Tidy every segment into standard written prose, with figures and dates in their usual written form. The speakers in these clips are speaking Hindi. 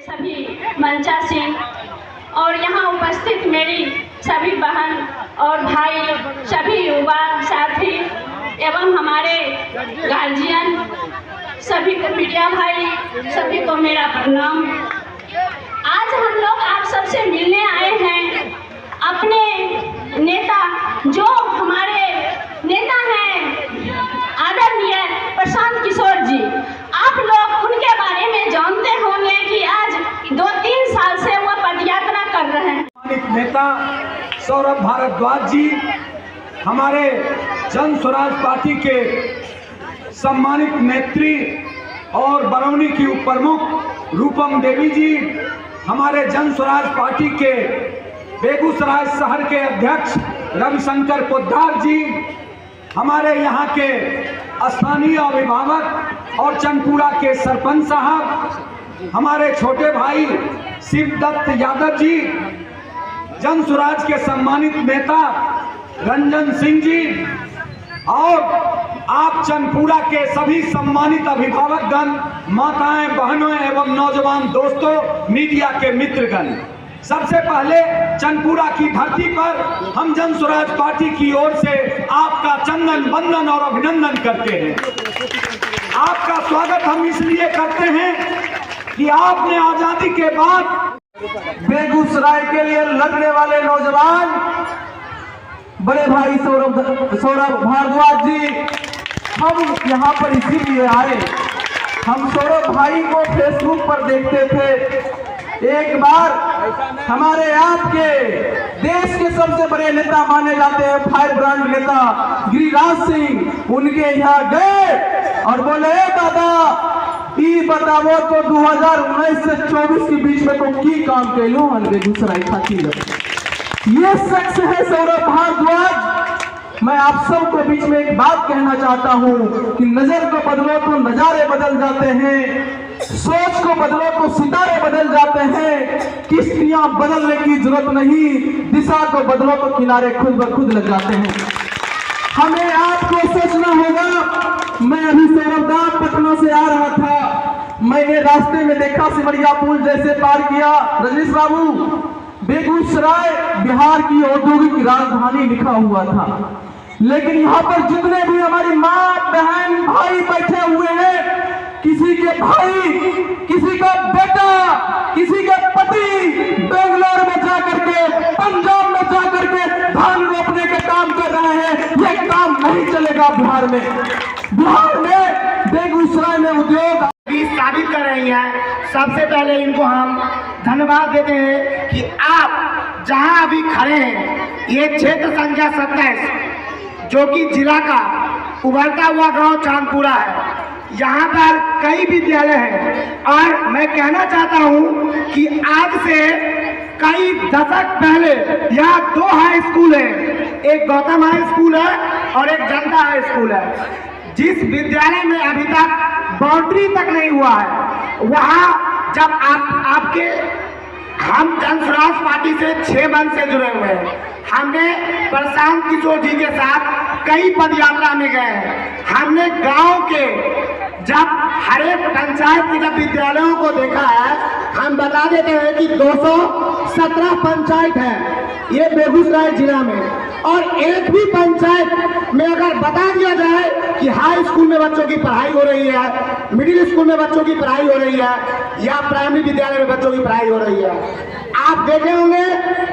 सभी मंचा सिंह और यहाँ उपस्थित मेरी सभी बहन और भाई, सभी युवा साथी एवं हमारे गार्जियन, सभी को मीडिया भाई, सभी को मेरा प्रणाम। आज हम लोग आप सबसे मिलने आए हैं अपने नेता, जो हमारे नेता हैं आदरणीय प्रशांत किशोर जी। आप लोग उनके बारे में जानते होंगे कि आज 2-3 साल से वो पदयात्रा कर रहे हैं। नेता सौरभ भारद्वाज जी, हमारे जन स्वराज पार्टी के सम्मानित नेत्री और बरौनी की उप प्रमुख रूपम देवी जी, हमारे जन स्वराज पार्टी के बेगूसराय शहर के अध्यक्ष रविशंकर पोद्दार जी, हमारे यहाँ के स्थानीय अभिभावक और चनपुरा के सरपंच साहब, हमारे छोटे भाई शिवदत्त यादव जी, जन स्वराज के सम्मानित नेता रंजन सिंह जी, और आप चनपुरा के सभी सम्मानित अभिभावकगण, माताएं, बहनों एवं नौजवान दोस्तों, मीडिया के मित्रगण, सबसे पहले चनपुरा की धरती पर हम जन स्वराज पार्टी की ओर से आपका चंदन वंदन और अभिनंदन करते हैं। आपका स्वागत हम इसलिए करते हैं कि आपने आजादी के बाद बेगूसराय के लिए लड़ने वाले नौजवान बड़े भाई सौरभ भारद्वाज जी, हम यहाँ पर इसीलिए आए। हम सौरभ भाई को फेसबुक पर देखते थे। एक बार हमारे आपके देश के सबसे बड़े नेता माने जाते हैं फायर ब्रांड नेता गिरिराज सिंह, उनके यहाँ गए और बोले दादा ई बताओ तो 2019 से 24 के बीच में तो की काम कैलो हन बेगूसराय खातिर। ये शख्स है सौरभ भारद्वाज। मैं आप सबको बीच में एक बात कहना चाहता हूँ कि नजर को बदलो तो नजारे बदल जाते हैं, सोच को बदलो तो सितारे बदल जाते हैं, किश्तियां बदलने की जरूरत नहीं, दिशा को बदलो तो किनारे खुद ब खुद लग जाते हैं। हमें आपको सोचना होगा। मैं अभी सौरभदान पटना से आ रहा था, मैंने रास्ते में देखा सिमरिया पुल जैसे पार किया, रजनीश बाबू बेगूसराय बिहार की औद्योगिक राजधानी लिखा हुआ था, लेकिन यहाँ पर जितने भी हमारी माँ, बहन, भाई बैठे हुए हैं, किसी के भाई, किसी का बेटा, किसी के पति बेंगलोर में जाकर के, पंजाब में जाकर के धान रोपने के काम कर रहे हैं। ये काम नहीं चलेगा बिहार में। बिहार में बेगूसराय में उद्योग साबित कर रही हैं। सबसे पहले इनको हम धन्यवाद देते हैं कि आप जहां अभी खड़े हैं, ये क्षेत्र संख्या 27 जो कि जिला का उभरता हुआ गांव चांदपुरा है, यहाँ पर कई विद्यालय हैं और मैं कहना चाहता हूँ कि आज से कई दशक पहले यहाँ 2 हाई स्कूल हैं, एक गौतम हाई स्कूल है और एक जनता हाई स्कूल है। जिस विद्यालय में अभी तक बाउंड्री तक नहीं हुआ है, वहाँ जब आपके हम जन स्वराज पार्टी से 6 मंथ से जुड़े हुए हैं। हमने प्रशांत किशोर जी के साथ कई पदयात्रा में गए हैं। हमने गांव के जब हर एक पंचायत के जब विद्यालयों को देखा है, हम बता देते हैं कि 217 पंचायत है ये बेगूसराय जिला में, और एक भी पंचायत में अगर बता दिया जाए कि हाई स्कूल में बच्चों की पढ़ाई हो रही है, मिडिल स्कूल में बच्चों की पढ़ाई हो रही है या प्राइमरी विद्यालय में बच्चों की पढ़ाई हो रही है। आप देखे होंगे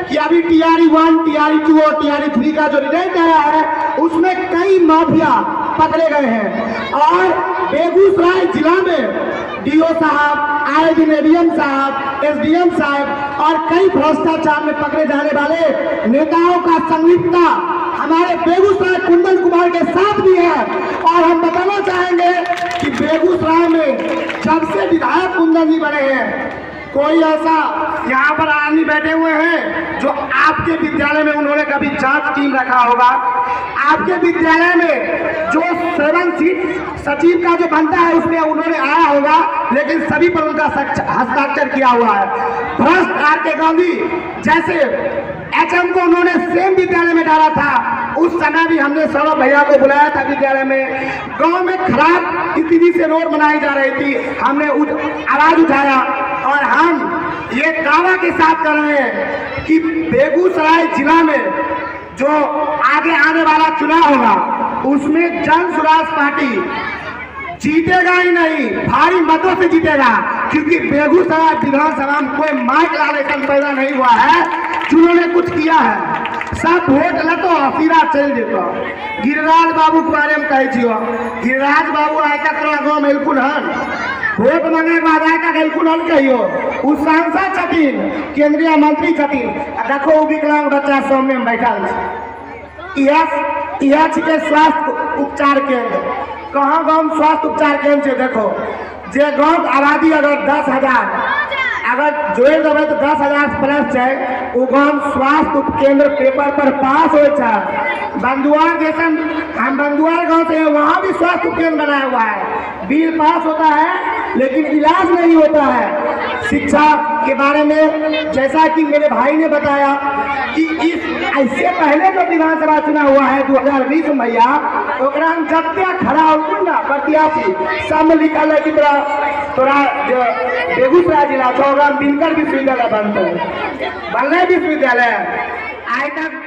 कि अभी TRE 1, TRE 2 और TRE 3 का जो रिजल्ट आया है, उसमें कई माफिया पकड़े गए हैं और बेगूसराय जिला में DO साहब, IDM साहब, SDM साहब और कई भ्रष्टाचार में पकड़े जाने वाले नेताओं का संलिप्तता हमारे बेगूसराय कुंदन कुमार के साथ भी है। और हम बताना चाहेंगे कि बेगूसराय में जब से विधायक कुंदन जी बने हैं, कोई ऐसा यहाँ पर आदमी बैठे हुए हैं जो आपके विद्यालय में उन्होंने कभी जांच टीम रखा होगा, आपके विद्यालय में जो 7 सीट सचिव का जो बनता है उसमें उन्होंने आया होगा, लेकिन सभी पर उनका हस्ताक्षर किया हुआ है। भ्रष्ट RK गांधी जैसे HM को उन्होंने सेम विद्यालय में डाला था, उस समय भी हमने सौरभ भैया को बुलाया था विद्यालय में। गांव में खराब स्थिति से रोड बनाई जा रही थी, हमने आवाज उठाया और हम ये दावा के साथ कर रहे हैं कि बेगूसराय जिला में जो आगे आने वाला चुनाव होगा उसमें जन स्वराज पार्टी जीतेगा ही नहीं, भारी मतों से जीतेगा, क्योंकि बेगूसराय विधानसभा में कोई माइक लालेसन पैदा नहीं हुआ है जिन्होंने कुछ किया है। सब वोट ल तो हसीरा चल जेतो। गिरिराज बाबू के बारे में कहे छियो, गिरिराज बाबू आयका तोरा गाँव में एलकुन हन, वोट मांगे के बाद आयका एलकुन हन कहियो, उ सांसद छथिन, केंद्रीय मंत्री छथिन, देखो उ विकलांग बच्चा सामने में बैठल छै। यह छिके स्वास्थ्य उपचार केंद्र। कहाँ गाँव में स्वास्थ्य उपचार केंद्र छै? देखो जे गाँव आबादी अगर 10,000 अगर जोड़ देवे तो 10,000 प्लस है, वो गाँव स्वास्थ्य केंद्र पेपर पर पास हो। बंदुआर जैसन हम बंदुआर गांव से वहाँ भी स्वास्थ्य केंद्र बनाया हुआ है, बिल पास होता है लेकिन इलाज नहीं होता है। शिक्षा के बारे में जैसा कि मेरे भाई ने बताया कि इससे पहले जो विधानसभा चुनाव हुआ है 2020 में भैया, जब तक खड़ा हो ना प्रत्याशी सब में लिखल है कि तोरा बेगूसराय जिला 14 दिनकर विश्वविद्यालय बनते बनले विश्वविद्यालय आज तक